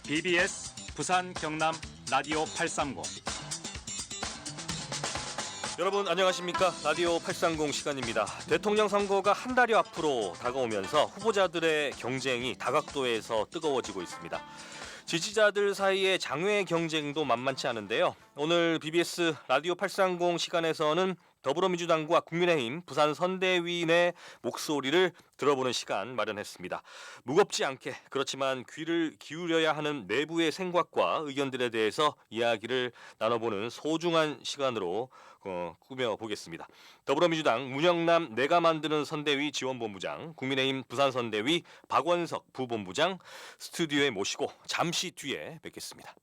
BBS 부산 경남 라디오 830. 여러분 안녕하십니까? 라디오 830 시간입니다. 대통령 선거가 한 달여 앞으로 다가오면서 후보자들의 경쟁이 다각도에서 뜨거워지고 있습니다. 지지자들 사이의 장외 경쟁도 만만치 않은데요. 오늘 BBS 라디오 830 시간에서는 더불어민주당과 국민의힘 부산 선대위의 목소리를 들어보는 시간 마련했습니다. 무겁지 않게 그렇지만 귀를 기울여야 하는 내부의 생각과 의견들에 대해서 이야기를 나눠보는 소중한 시간으로 꾸며보겠습니다. 더불어민주당 문영남 내가 만드는 선대위 지원본부장, 국민의힘 부산선대위 박원석 부본부장 스튜디오에 모시고 잠시 뒤에 뵙겠습니다.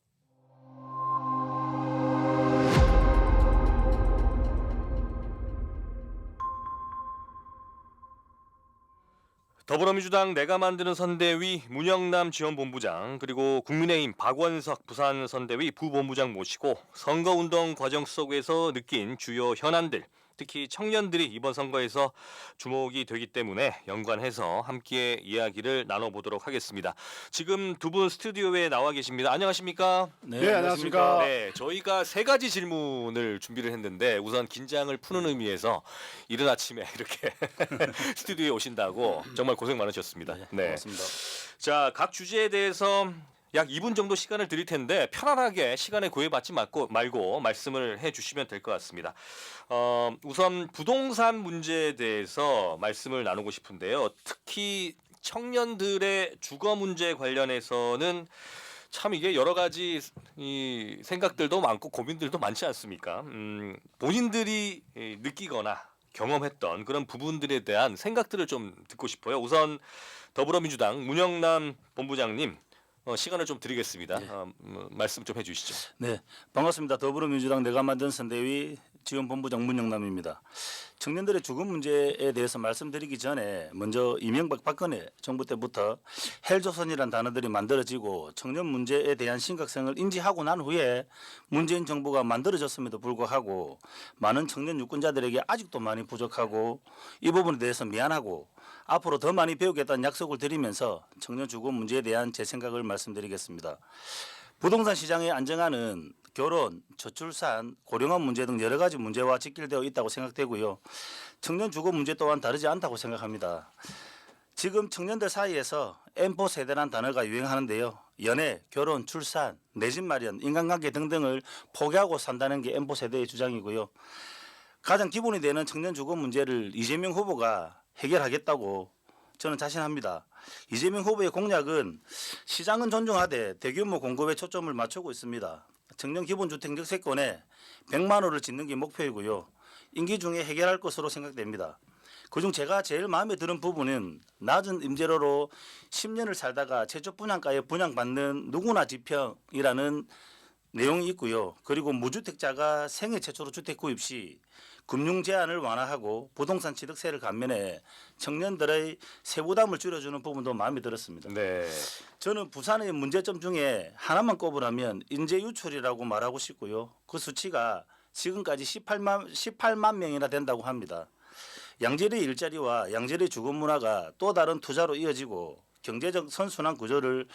더불어민주당 내가 만드는 선대위 문영남 지원본부장 그리고 국민의힘 박원석 부산선대위 부본부장 모시고 선거운동 과정 속에서 느낀 주요 현안들, 특히 청년들이 이번 선거에서 주목이 되기 때문에 연관해서 함께 이야기를 나눠보도록 하겠습니다. 지금 두 분 스튜디오에 나와 계십니다. 안녕하십니까? 네, 안녕하십니까? 네, 저희가 세 가지 질문을 준비를 했는데 우선 긴장을 푸는 의미에서 이른 아침에 이렇게 스튜디오에 오신다고 정말 고생 많으셨습니다. 네, 고맙습니다. 자, 각 주제에 대해서 약 2분 정도 시간을 드릴 텐데 편안하게 시간에 구애받지 말고 말씀을 해주시면 될 것 같습니다. 우선 부동산 문제에 대해서 말씀을 나누고 싶은데요. 특히 청년들의 주거 문제 관련해서는 참 이게 여러 가지 이 생각들도 많고 고민들도 많지 않습니까? 본인들이 느끼거나 경험했던 그런 부분들에 대한 생각들을 좀 듣고 싶어요. 우선 더불어민주당 문영남 본부장님 시간을 좀 드리겠습니다. 말씀 좀 해주시죠. 네, 반갑습니다. 더불어민주당 내가 만든 선대위 지원본부장 문영남입니다. 청년들의 주거 문제에 대해서 말씀드리기 전에 먼저 이명박 박근혜 정부 때부터 헬조선이라는 단어들이 만들어지고 청년 문제에 대한 심각성을 인지하고 난 후에 문재인 정부가 만들어졌음에도 불구하고 많은 청년 유권자들에게 아직도 많이 부족하고 이 부분에 대해서 미안하고 앞으로 더 많이 배우겠다는 약속을 드리면서 청년 주거 문제에 대한 제 생각을 말씀드리겠습니다. 부동산 시장의 안정화는 결혼, 저출산, 고령화 문제 등 여러 가지 문제와 직결되어 있다고 생각되고요. 청년 주거 문제 또한 다르지 않다고 생각합니다. 지금 청년들 사이에서 M4 세대라는 단어가 유행하는데요. 연애, 결혼, 출산, 내 집 마련, 인간관계 등등을 포기하고 산다는 게 M4 세대의 주장이고요. 가장 기본이 되는 청년 주거 문제를 이재명 후보가 해결하겠다고 저는 자신합니다. 이재명 후보의 공약은 시장은 존중하되 대규모 공급에 초점을 맞추고 있습니다. 청년 기본주택 역세권에 100만 호를 짓는 게 목표이고요. 임기 중에 해결할 것으로 생각됩니다. 그중 제가 제일 마음에 드는 부분은 낮은 임대료로 10년을 살다가 최저 분양가에 분양받는 누구나 지평이라는 내용이 있고요. 그리고 무주택자가 생애 최초로 주택 구입 시 금융 제한을 완화하고 부동산 취득세를 감면해 청년들의 세부담을 줄여주는 부분도 마음에 들었습니다. 네. 저는 부산의 문제점 중에 하나만 꼽으라면 인재 유출이라고 말하고 싶고요. 그 수치가 지금까지 18만 명이나 된다고 합니다. 양질의 일자리와 양질의 주거 문화가 또 다른 투자로 이어지고 경제적 선순환 구조를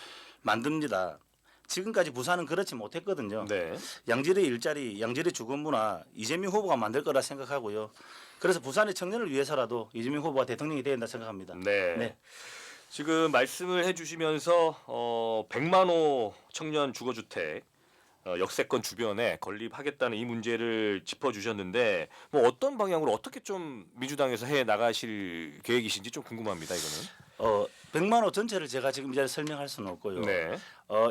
만듭니다. 지금까지 부산은 그렇지 못했거든요. 네. 양질의 일자리, 양질의 주거 문화 이재명 후보가 만들 거라 생각하고요. 그래서 부산의 청년을 위해서라도 이재명 후보가 대통령이 돼야 된다 생각합니다. 네. 네. 지금 말씀을 해주시면서 100만 호 청년 주거주택 역세권 주변에 건립하겠다는 이 문제를 짚어주셨는데 뭐 어떤 방향으로 어떻게 좀 민주당에서 해 나가실 계획이신지 좀 궁금합니다. 이거는. 100만 호 전체를 제가 지금 이 자리에 설명할 수는 없고요. 네.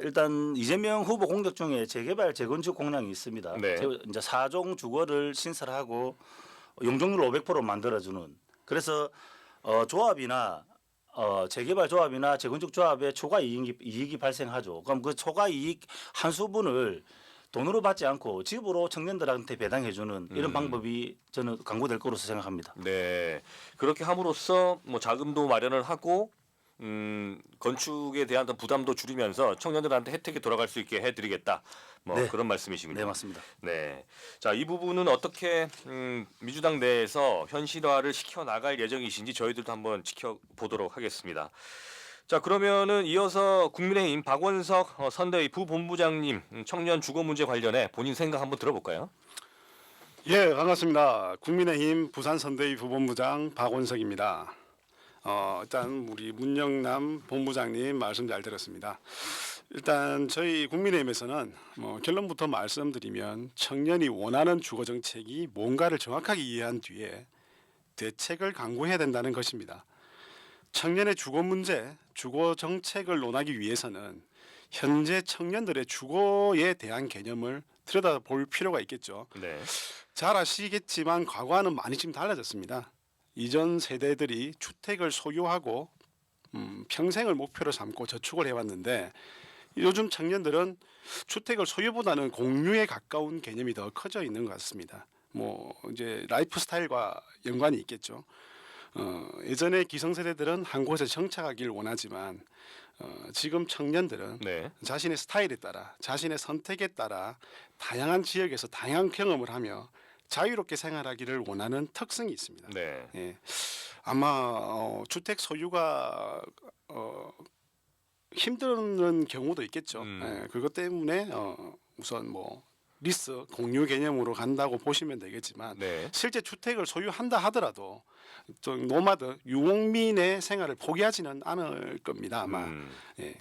일단 이재명 후보 공약 중에 재개발 재건축 공약이 있습니다. 네. 이제 4종 주거를 신설하고 용적률 500% 만들어주는. 그래서 조합이나 재개발 조합이나 재건축 조합에 초과 이익이 발생하죠. 그럼 그 초과 이익 한 수분을 돈으로 받지 않고 집으로 청년들한테 배당해주는 이런 방법이 저는 강구될 거로서 생각합니다. 네. 그렇게 함으로써 뭐 자금도 마련을 하고 건축에 대한 부담도 줄이면서 청년들한테 혜택이 돌아갈 수 있게 해드리겠다. 뭐 네. 그런 말씀이시군요. 네, 맞습니다. 네. 자, 이 부분은 어떻게 민주당 내에서 현실화를 시켜 나갈 예정이신지 저희들도 한번 지켜보도록 하겠습니다. 자, 그러면은 이어서 국민의힘 박원석 선대위 부본부장님 청년 주거 문제 관련해 본인 생각 한번 들어볼까요? 예, 반갑습니다. 국민의힘 부산선대위 부본부장 박원석입니다. 일단 우리 문영남 본부장님 말씀 잘 들었습니다. 일단 저희 국민의힘에서는 결론부터 말씀드리면 청년이 원하는 주거 정책이 뭔가를 정확하게 이해한 뒤에 대책을 강구해야 된다는 것입니다. 청년의 주거 문제, 주거 정책을 논하기 위해서는 현재 청년들의 주거에 대한 개념을 들여다볼 필요가 있겠죠. 네. 잘 아시겠지만 과거와는 많이 지금 달라졌습니다. 이전 세대들이 주택을 소유하고 평생을 목표로 삼고 저축을 해왔는데 요즘 청년들은 주택을 소유보다는 공유에 가까운 개념이 더 커져 있는 것 같습니다. 이제 라이프 스타일과 연관이 있겠죠. 예전에 기성세대들은 한 곳에 정착하길 원하지만 지금 청년들은 네. 자신의 스타일에 따라 자신의 선택에 따라 다양한 지역에서 다양한 경험을 하며 자유롭게 생활하기를 원하는 특성이 있습니다. 네. 예. 아마 주택 소유가 힘든 경우도 있겠죠. 예, 그것 때문에 우선 리스 공유 개념으로 간다고 보시면 되겠지만 네. 실제 주택을 소유한다 하더라도 또 노마드 유목민의 생활을 포기하지는 않을 겁니다 아마. 예.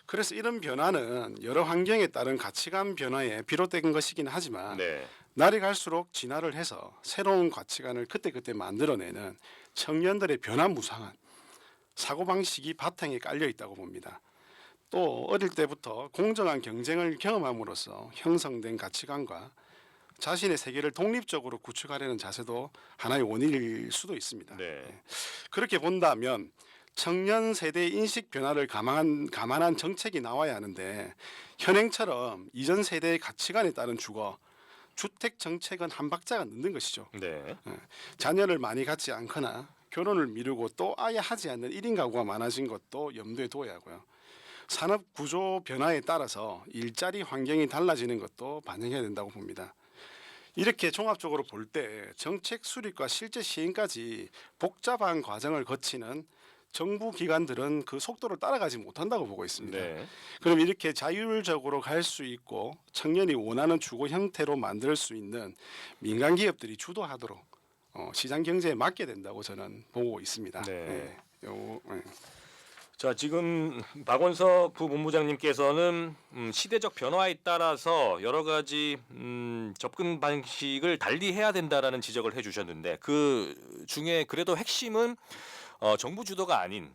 그래서 이런 변화는 여러 환경에 따른 가치관 변화에 비롯된 것이긴 하지만 네. 날이 갈수록 진화를 해서 새로운 가치관을 그때그때 만들어내는 청년들의 변화무쌍한 사고방식이 바탕에 깔려 있다고 봅니다. 또 어릴 때부터 공정한 경쟁을 경험함으로써 형성된 가치관과 자신의 세계를 독립적으로 구축하려는 자세도 하나의 원인일 수도 있습니다. 네. 그렇게 본다면 청년 세대의 인식 변화를 감안한 정책이 나와야 하는데 현행처럼 이전 세대의 가치관에 따른 주택 정책은 한 박자가 늦는 것이죠. 네. 자녀를 많이 갖지 않거나 결혼을 미루고 또 아예 하지 않는 1인 가구가 많아진 것도 염두에 두어야 하고요. 산업 구조 변화에 따라서 일자리 환경이 달라지는 것도 반영해야 된다고 봅니다. 이렇게 종합적으로 볼 때 정책 수립과 실제 시행까지 복잡한 과정을 거치는 정부 기관들은 그 속도를 따라가지 못한다고 보고 있습니다. 네. 그럼 이렇게 자율적으로 갈 수 있고 청년이 원하는 주거 형태로 만들 수 있는 민간 기업들이 주도하도록 시장 경제에 맡게 된다고 저는 보고 있습니다. 네. 예. 자, 지금 박원석 부본부장님께서는 시대적 변화에 따라서 여러 가지 접근 방식을 달리 해야 된다라는 지적을 해주셨는데 그 중에 그래도 핵심은 정부 주도가 아닌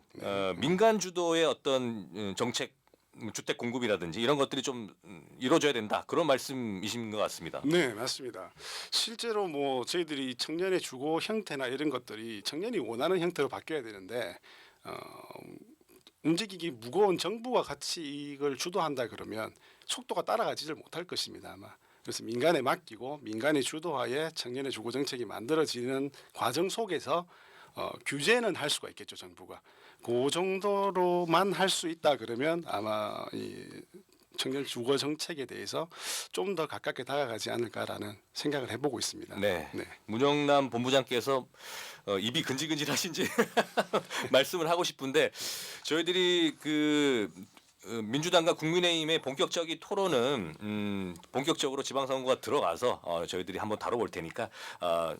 민간 주도의 어떤 정책, 주택 공급이라든지 이런 것들이 좀 이루어져야 된다 그런 말씀이신 것 같습니다. 네, 맞습니다. 실제로 저희들이 청년의 주거 형태나 이런 것들이 청년이 원하는 형태로 바뀌어야 되는데 움직이기 무거운 정부가 같이 이걸 주도한다 그러면 속도가 따라가지를 못할 것입니다 아마. 그래서 민간에 맡기고 민간의 주도하에 청년의 주거 정책이 만들어지는 과정 속에서 규제는 할 수가 있겠죠 정부가. 그 정도로만 할 수 있다 그러면 아마 이 청년 주거 정책에 대해서 좀 더 가깝게 다가가지 않을까라는 생각을 해보고 있습니다. 네. 문영남 본부장께서 입이 근질근질하신지 말씀을 하고 싶은데 저희들이 민주당과 국민의힘의 본격적인 토론은 본격적으로 지방선거가 들어가서 저희들이 한번 다뤄볼 테니까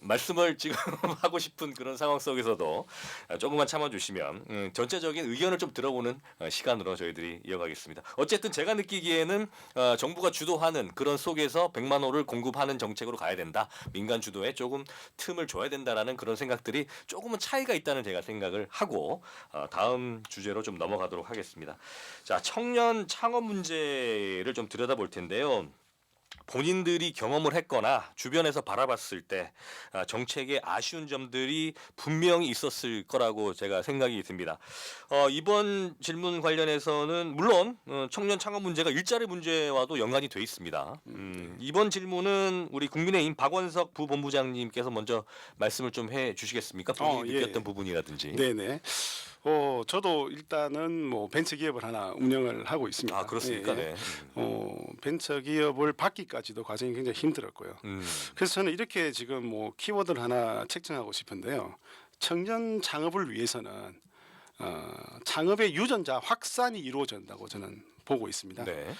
말씀을 지금 하고 싶은 그런 상황 속에서도 조금만 참아주시면 전체적인 의견을 좀 들어보는 시간으로 저희들이 이어가겠습니다. 어쨌든 제가 느끼기에는 정부가 주도하는 그런 속에서 100만 호를 공급하는 정책으로 가야 된다. 민간 주도에 조금 틈을 줘야 된다라는 그런 생각들이 조금은 차이가 있다는 제가 생각을 하고 다음 주제로 좀 넘어가도록 하겠습니다. 자, 청년 창업 문제를 좀 들여다볼 텐데요. 본인들이 경험을 했거나 주변에서 바라봤을 때 정책에 아쉬운 점들이 분명히 있었을 거라고 제가 생각이 듭니다. 이번 질문 관련해서는 물론 청년 창업 문제가 일자리 문제와도 연관이 돼 있습니다. 이번 질문은 우리 국민의힘 박원석 부본부장님께서 먼저 말씀을 좀 해주시겠습니까? 본인이 느꼈던 부분이라든지. 네네. 저도 일단은 벤처 기업을 하나 운영을 하고 있습니다. 아, 그렇습니까? 네. 벤처 기업을 받기까지도 과정이 굉장히 힘들었고요. 그래서 저는 이렇게 지금 키워드를 하나 책정하고 싶은데요. 청년 창업을 위해서는 창업의 유전자 확산이 이루어진다고 저는 보고 있습니다. 네.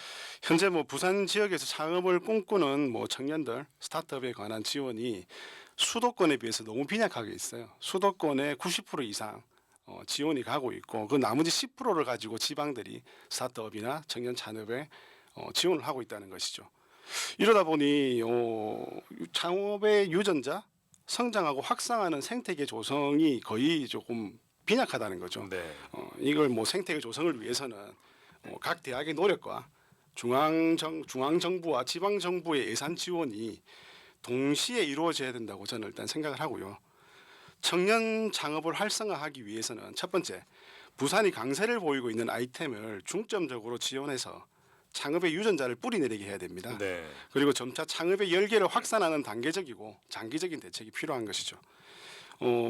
현재 뭐 부산 지역에서 창업을 꿈꾸는 뭐 청년들 스타트업에 관한 지원이 수도권에 비해서 너무 빈약하게 있어요. 수도권의 90% 이상 지원이 가고 있고 그 나머지 10%를 가지고 지방들이 스타트업이나 청년 창업에 지원을 하고 있다는 것이죠. 이러다 보니 창업의 유전자 성장하고 확산하는 생태계 조성이 거의 조금 빈약하다는 거죠. 네. 이걸 뭐 생태계 조성을 위해서는 각 대학의 노력과 중앙정부와 지방정부의 예산 지원이 동시에 이루어져야 된다고 저는 일단 생각을 하고요. 청년 창업을 활성화하기 위해서는 첫 번째, 부산이 강세를 보이고 있는 아이템을 중점적으로 지원해서 창업의 유전자를 뿌리내리게 해야 됩니다. 네. 그리고 점차 창업의 열기를 확산하는 단계적이고 장기적인 대책이 필요한 것이죠.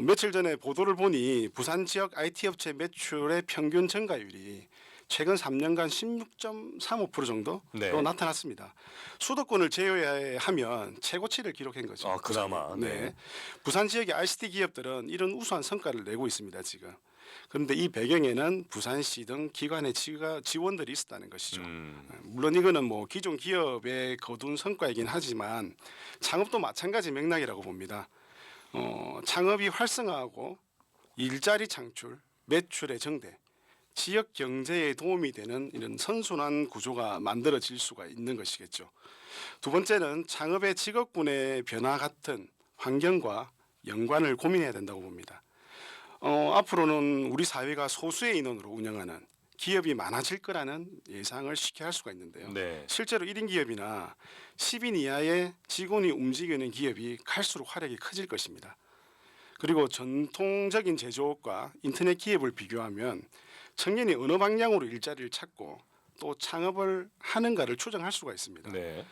며칠 전에 보도를 보니 부산 지역 IT 업체 매출의 평균 증가율이 최근 3년간 16.35% 정도로 네. 나타났습니다. 수도권을 제외하면 최고치를 기록한 거죠. 아, 그나마. 네. 부산 지역의 ICT 기업들은 이런 우수한 성과를 내고 있습니다. 지금. 그런데 이 배경에는 부산시 등 기관의 지원들이 있었다는 것이죠. 물론 이거는 뭐 기존 기업의 거둔 성과이긴 하지만 창업도 마찬가지 맥락이라고 봅니다. 창업이 활성화하고 일자리 창출, 매출의 증대, 지역 경제에 도움이 되는 이런 선순환 구조가 만들어질 수가 있는 것이겠죠. 두 번째는 창업의 직업군의 변화 같은 환경과 연관을 고민해야 된다고 봅니다. 앞으로는 우리 사회가 소수의 인원으로 운영하는 기업이 많아질 거라는 예상을 쉽게 할 수가 있는데요. 네. 실제로 1인 기업이나 10인 이하의 직원이 움직이는 기업이 갈수록 활약이 커질 것입니다. 그리고 전통적인 제조업과 인터넷 기업을 비교하면 청년이 어느 방향으로 일자리를 찾고 또 창업을 하는가를 추정할 수가 있습니다. 네.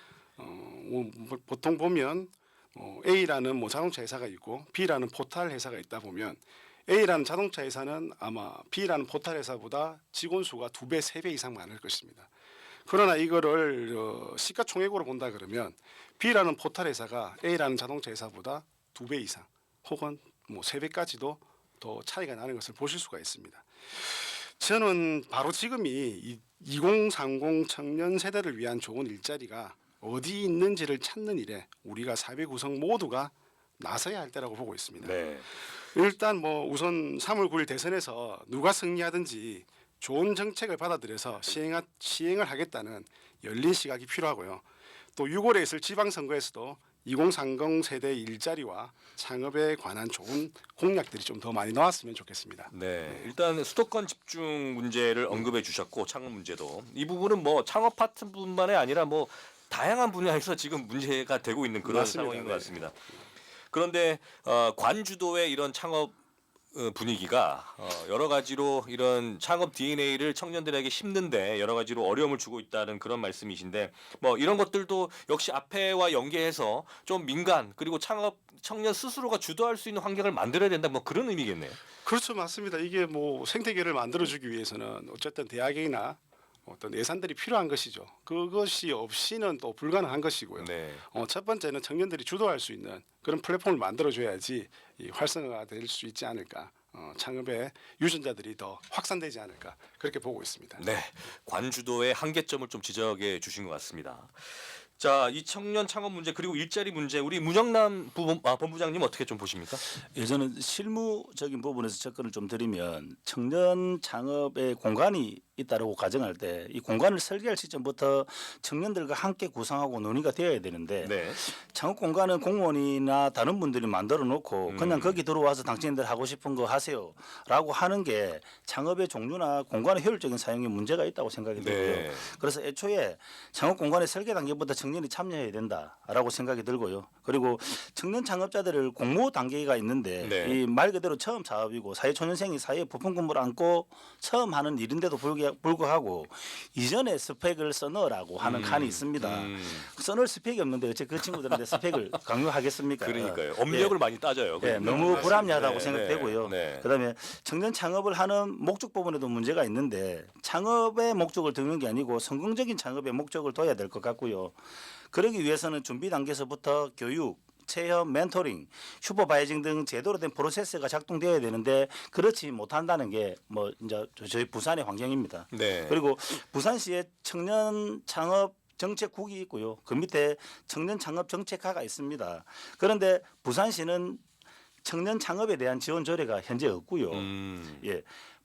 보통 보면 A라는 뭐 자동차 회사가 있고 B라는 포탈 회사가 있다 보면 A라는 자동차 회사는 아마 B라는 포탈 회사보다 직원 수가 2배, 3배 이상 많을 것입니다. 그러나 이거를 시가총액으로 본다 그러면 B라는 포탈 회사가 A라는 자동차 회사보다 2배 이상 혹은 뭐 3배까지도 더 차이가 나는 것을 보실 수가 있습니다. 저는 바로 지금이 2030 청년 세대를 위한 좋은 일자리가 어디 있는지를 찾는 일에 우리가 사회 구성 모두가 나서야 할 때라고 보고 있습니다. 네. 일단 뭐 우선 3월 9일 대선에서 누가 승리하든지 좋은 정책을 받아들여서 시행을 하겠다는 열린 시각이 필요하고요. 또 6월에 있을 지방선거에서도 2030 세대 일자리와 창업에 관한 좋은 공약들이 좀 더 많이 나왔으면 좋겠습니다. 네, 일단 수도권 집중 문제를 언급해 주셨고 창업 문제도 이 부분은 뭐 창업 파트뿐만이 아니라 뭐 다양한 분야에서 지금 문제가 되고 있는 그런 맞습니다. 상황인 것 네. 같습니다. 그런데 관주도의 이런 창업 분위기가 여러 가지로 이런 창업 DNA를 청년들에게 심는데 여러 가지로 어려움을 주고 있다는 그런 말씀이신데 뭐 이런 것들도 역시 앞에와 연계해서 좀 민간 그리고 창업 청년 스스로가 주도할 수 있는 환경을 만들어야 된다 뭐 그런 의미겠네요. 그렇죠, 맞습니다. 이게 뭐 생태계를 만들어주기 위해서는 어쨌든 대학이나 어떤 예산들이 필요한 것이죠. 그것이 없이는 또 불가능한 것이고요. 네. 첫 번째는 청년들이 주도할 수 있는 그런 플랫폼을 만들어줘야지 이 활성화가 될 수 있지 않을까. 창업의 유전자들이 더 확산되지 않을까 그렇게 보고 있습니다. 네, 관주도의 한계점을 좀 지적해 주신 것 같습니다. 자, 이 청년 창업 문제 그리고 일자리 문제 우리 문영남 본부장님 어떻게 좀 보십니까? 저는 실무적인 부분에서 접근을 좀 드리면 청년 창업의 공간이 있다라고 가정할 때 이 공간을 설계할 시점부터 청년들과 함께 구상하고 논의가 되어야 되는데 네. 창업 공간은 공무원이나 다른 분들이 만들어 놓고 그냥 거기 들어와서 당신들 하고 싶은 거 하세요라고 하는 게 창업의 종류나 공간의 효율적인 사용에 문제가 있다고 생각이 들고요. 네. 그래서 애초에 창업 공간의 설계 단계부터 청년이 참여해야 된다라고 생각이 들고요. 그리고 청년 창업자들을 공모 단계가 있는데 네. 이 말 그대로 처음 사업이고 사회초년생이 사회에 부품 근무를 안고 처음 하는 일인데도 불구하고 이전에 스펙을 써넣으라고 하는 칸이 있습니다. 써넣을 스펙이 없는데 어째 그 친구들한테 스펙을 강요하겠습니까? 그러니까요. 업력을 많이 따져요. 네, 너무 불합리하다고 네, 생각되고요. 네. 그다음에 청년 창업을 하는 목적 부분에도 문제가 있는데 창업의 목적을 두는 게 아니고 성공적인 창업의 목적을 둬야 될 것 같고요. 그러기 위해서는 준비 단계에서부터 교육, 체험, 멘토링, 슈퍼바이징 등 제대로 된 프로세스가 작동되어야 되는데 그렇지 못한다는 게 뭐 이제 저희 부산의 환경입니다. 네. 그리고 부산시에 청년 창업 정책국이 있고요. 그 밑에 청년 창업 정책과가 있습니다. 그런데 부산시는 청년 창업에 대한 지원 조례가 현재 없고요. 예.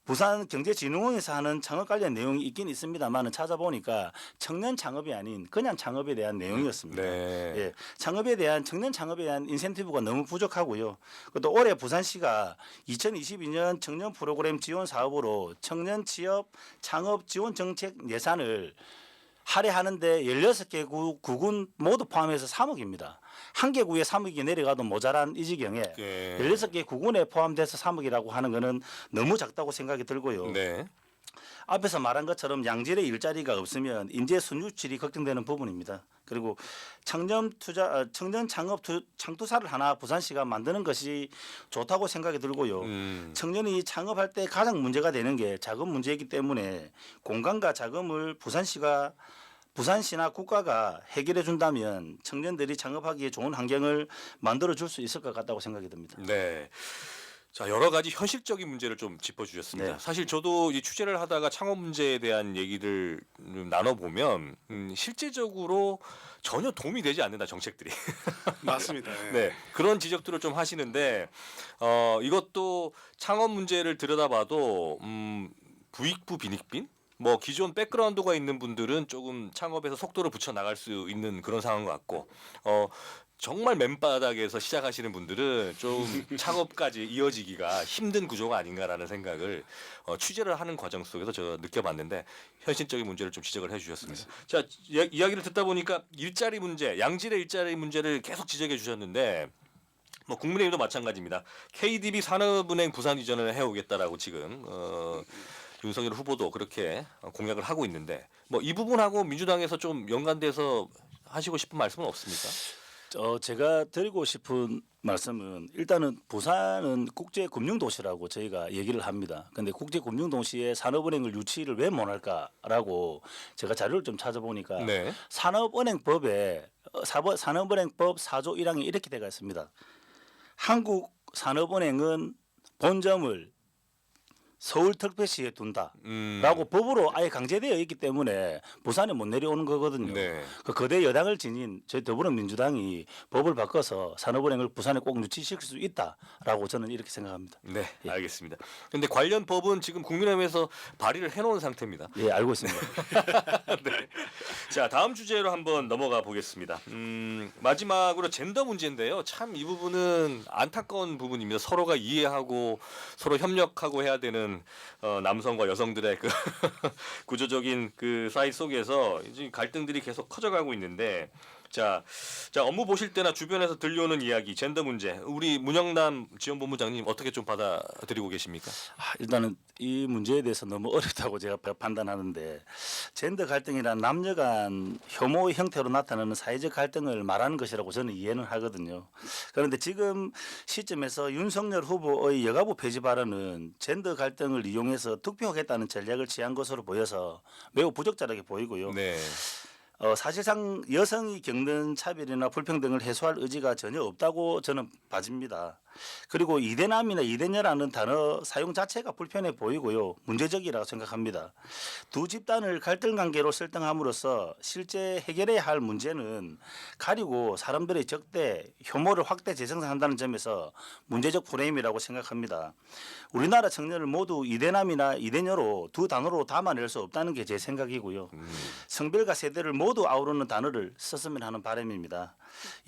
부산경제진흥원에서 하는 창업 관련 내용이 있긴 있습니다만은 찾아보니까 청년 창업이 아닌 그냥 창업에 대한 내용이었습니다. 네. 예, 창업에 대한 청년 창업에 대한 인센티브가 너무 부족하고요. 또 올해 부산시가 2022년 청년 프로그램 지원 사업으로 청년 취업 창업 지원 정책 예산을 할애하는데 16개 구군 모두 포함해서 3억입니다. 한 개 구에 3억이 내려가도 모자란 이 지경에 예. 16개 구군에 포함돼서 3억이라고 하는 것은 너무 작다고 생각이 들고요. 네. 앞에서 말한 것처럼 양질의 일자리가 없으면 인재 순유출이 걱정되는 부분입니다. 그리고 청년 창업 창투사를 하나 부산시가 만드는 것이 좋다고 생각이 들고요. 청년이 창업할 때 가장 문제가 되는 게 자금 문제이기 때문에 공간과 자금을 부산시나 국가가 해결해 준다면 청년들이 창업하기에 좋은 환경을 만들어 줄 수 있을 것 같다고 생각이 듭니다. 네. 자, 여러 가지 현실적인 문제를 좀 짚어주셨습니다. 네. 사실 저도 이 취재를 하다가 창업 문제에 대한 얘기를 나눠보면 실제적으로 전혀 도움이 되지 않는다, 정책들이. 맞습니다. 예. 네, 그런 지적들을 좀 하시는데 이것도 창업 문제를 들여다봐도 부익부 빈익빈? 뭐 기존 백그라운드가 있는 분들은 조금 창업에서 속도를 붙여 나갈 수 있는 그런 상황인 것 같고 정말 맨바닥에서 시작하시는 분들은 좀 창업까지 이어지기가 힘든 구조가 아닌가라는 생각을 취재를 하는 과정 속에서 제가 느껴봤는데 현실적인 문제를 좀 지적을 해주셨습니다. 자, 이야기를 듣다 보니까 일자리 문제, 양질의 일자리 문제를 계속 지적해 주셨는데 뭐 국민의힘도 마찬가지입니다. KDB 산업은행 부산 이전을 해오겠다라고 지금 윤석열 후보도 그렇게 공약을 하고 있는데 뭐 이 부분하고 민주당에서 좀 연관돼서 하시고 싶은 말씀은 없습니까? 제가 드리고 싶은 말씀은 일단은 부산은 국제금융도시라고 저희가 얘기를 합니다. 그런데 국제금융도시에 산업은행을 유치를 왜 못할까라고 제가 자료를 좀 찾아보니까 네. 산업은행법 4조 1항에 이렇게 되어 있습니다. 한국산업은행은 본점을 서울특별시에 둔다라고 법으로 아예 강제되어 있기 때문에 부산에 못 내려오는 거거든요. 네. 그 거대 여당을 지닌 저희 더불어민주당이 법을 바꿔서 산업은행을 부산에 꼭 유치시킬 수 있다라고 저는 이렇게 생각합니다. 네, 예. 알겠습니다. 그런데 관련 법은 지금 국민의힘에서 발의를 해놓은 상태입니다. 예, 알고 있습니다. 네. 자, 다음 주제로 한번 넘어가 보겠습니다. 마지막으로 젠더 문제인데요. 참 이 부분은 안타까운 부분입니다. 서로가 이해하고 서로 협력하고 해야 되는 남성과 여성들의 그 구조적인 그 사이 속에서 이제 갈등들이 계속 커져가고 있는데 자 업무 보실 때나 주변에서 들려오는 이야기 젠더 문제 우리 문영남 지원본부장님 어떻게 좀 받아들이고 계십니까? 일단은 이 문제에 대해서 너무 어렵다고 제가 판단하는데 젠더 갈등이란 남녀 간 혐오의 형태로 나타나는 사회적 갈등을 말하는 것이라고 저는 이해는 하거든요. 그런데 지금 시점에서 윤석열 후보의 여가부 폐지 발언은 젠더 갈등을 이용해서 득표하겠다는 전략을 취한 것으로 보여서 매우 부적절하게 보이고요. 네. 사실상 여성이 겪는 차별이나 불평등을 해소할 의지가 전혀 없다고 저는 봐집니다. 그리고 이대남이나 이대녀라는 단어 사용 자체가 불편해 보이고요. 문제적이라고 생각합니다. 두 집단을 갈등 관계로 설정함으로써 실제 해결해야 할 문제는 가리고 사람들의 적대, 혐오를 확대 재생산한다는 점에서 문제적 프레임이라고 생각합니다. 우리나라 청년을 모두 이대남이나 이대녀로 두 단어로 담아낼 수 없다는 게 제 생각이고요. 성별과 세대를 모두 아우르는 단어를 썼으면 하는 바람입니다.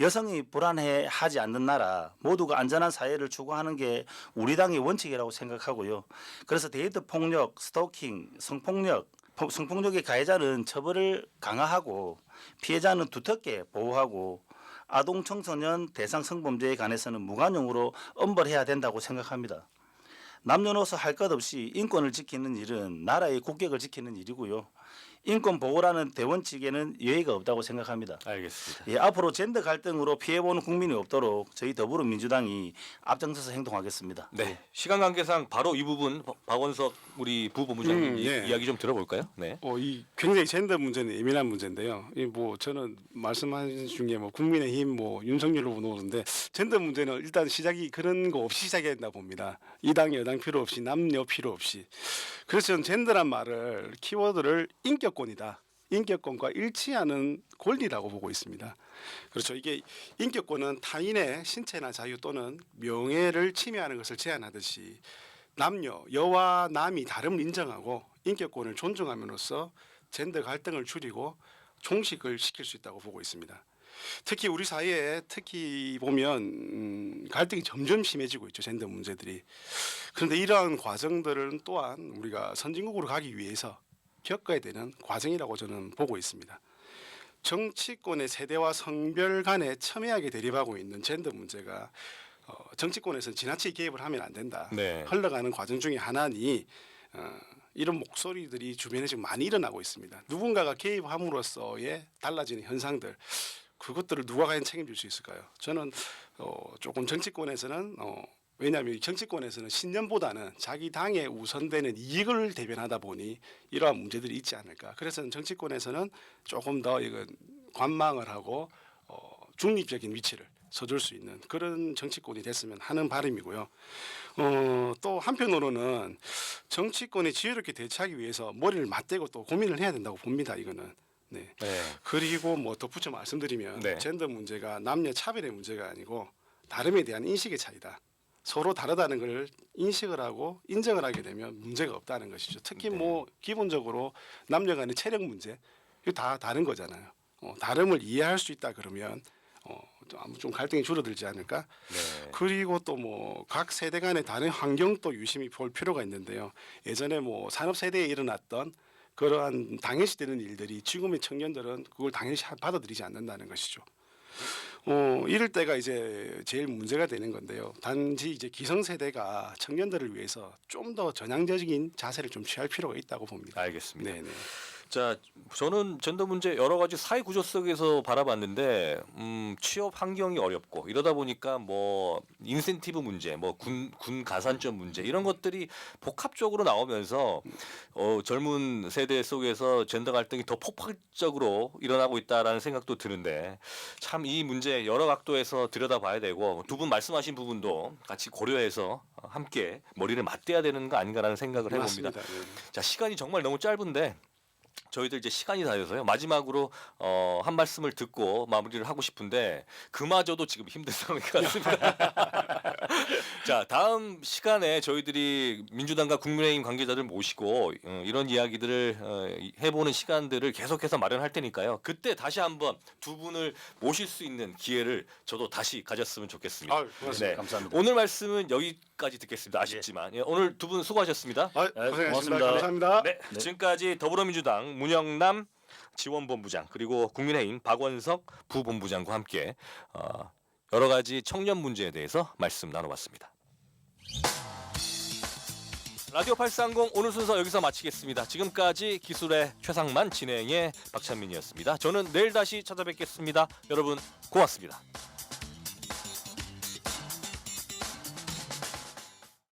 여성이 불안해하지 않는 나라, 모두가 안전한 사회를 추구하는 게 우리 당의 원칙이라고 생각하고요. 그래서 데이트 폭력, 스토킹, 성폭력의 가해자는 처벌을 강화하고 피해자는 두텁게 보호하고 아동 청소년 대상 성범죄에 관해서는 무관용으로 엄벌해야 된다고 생각합니다. 남녀노소 할 것 없이 인권을 지키는 일은 나라의 국격을 지키는 일이고요. 인권 보호라는 대원칙에는 예의가 없다고 생각합니다. 알겠습니다. 예, 앞으로 젠더 갈등으로 피해보는 국민이 없도록 저희 더불어민주당이 앞장서서 행동하겠습니다. 네, 시간 관계상 바로 이 부분 박원석 우리 부본부장님 예. 이야기 좀 들어볼까요? 네. 이 굉장히 젠더 문제는 예민한 문제인데요. 이 뭐 저는 말씀하신 중에 뭐 국민의힘 뭐 윤석열 후보 나오는데 젠더 문제는 일단 시작이 그런 거 없이 시작해야 된다 봅니다. 이당 여당 필요 없이 남녀 필요 없이. 그래서 저는 젠더란 말을 키워드를 인격권이다. 인격권과 일치하는 권리라고 보고 있습니다. 그렇죠. 이게 인격권은 타인의 신체나 자유 또는 명예를 침해하는 것을 제한하듯이 남녀, 여와 남이 다름을 인정하고 인격권을 존중함으로써 젠더 갈등을 줄이고 종식을 시킬 수 있다고 보고 있습니다. 특히 우리 사회에 특히 보면 갈등이 점점 심해지고 있죠. 젠더 문제들이. 그런데 이러한 과정들은 또한 우리가 선진국으로 가기 위해서 겪어야 되는 과정이라고 저는 보고 있습니다. 정치권의 세대와 성별 간에 첨예하게 대립하고 있는 젠더 문제가 정치권에서는 지나치게 개입을 하면 안 된다. 네. 흘러가는 과정 중에 하나니 이런 목소리들이 주변에 지금 많이 일어나고 있습니다. 누군가가 개입함으로써의 달라지는 현상들 그것들을 누가 과연 책임질 수 있을까요? 저는 조금 정치권에서는 왜냐하면 정치권에서는 신념보다는 자기 당에 우선되는 이익을 대변하다 보니 이러한 문제들이 있지 않을까. 그래서 정치권에서는 조금 더 이건 관망을 하고 중립적인 위치를 서줄 수 있는 그런 정치권이 됐으면 하는 바람이고요. 또 한편으로는 정치권이 지혜롭게 대처하기 위해서 머리를 맞대고 또 고민을 해야 된다고 봅니다. 이거는. 네. 네. 그리고 뭐 덧붙여 말씀드리면 네. 젠더 문제가 남녀 차별의 문제가 아니고 다름에 대한 인식의 차이다. 서로 다르다는 걸 인식을 하고 인정을 하게 되면 문제가 없다는 것이죠. 특히 뭐 기본적으로 남녀 간의 체력 문제 이거 다 다른 거잖아요. 다름을 이해할 수 있다 그러면 좀 갈등이 줄어들지 않을까. 네. 그리고 또 뭐 각 세대 간의 다른 환경도 유심히 볼 필요가 있는데요. 예전에 뭐 산업 세대에 일어났던 그러한 당연시되는 일들이 지금의 청년들은 그걸 당연시 받아들이지 않는다는 것이죠. 이럴 때가 이제 제일 문제가 되는 건데요. 단지 이제 기성세대가 청년들을 위해서 좀 더 전향적인 자세를 좀 취할 필요가 있다고 봅니다. 알겠습니다. 네네. 자, 저는 젠더 문제 여러 가지 사회 구조 속에서 바라봤는데 취업 환경이 어렵고 이러다 보니까 뭐 인센티브 문제, 뭐 군 가산점 문제 이런 것들이 복합적으로 나오면서 젊은 세대 속에서 젠더 갈등이 더 폭발적으로 일어나고 있다라는 생각도 드는데 참 이 문제 여러 각도에서 들여다봐야 되고 두 분 말씀하신 부분도 같이 고려해서 함께 머리를 맞대야 되는 거 아닌가라는 생각을 해봅니다. 맞습니다. 네. 자, 시간이 정말 너무 짧은데 저희들 이제 시간이 다 돼서요. 마지막으로 한 말씀을 듣고 마무리를 하고 싶은데 그마저도 지금 힘든 상황인 것 같습니다. 자, 다음 시간에 저희들이 민주당과 국민의힘 관계자들 모시고 이런 이야기들을 해보는 시간들을 계속해서 마련할 테니까요. 그때 다시 한번 두 분을 모실 수 있는 기회를 저도 다시 가졌으면 좋겠습니다. 고맙습니다. 네. 감사합니다. 오늘 말씀은 여기까지 듣겠습니다. 아쉽지만 예, 오늘 두 분 수고하셨습니다. 고생하셨습니다. 고맙습니다. 감사합니다. 네, 지금까지 더불어민주당 문영남 지원본부장 그리고 국민의힘 박원석 부본부장과 함께 여러 가지 청년 문제에 대해서 말씀 나눠봤습니다. 라디오 830 오늘 순서 여기서 마치겠습니다. 지금까지 기술의 최상만 진행의 박찬민이었습니다. 저는 내일 다시 찾아뵙겠습니다. 여러분 고맙습니다.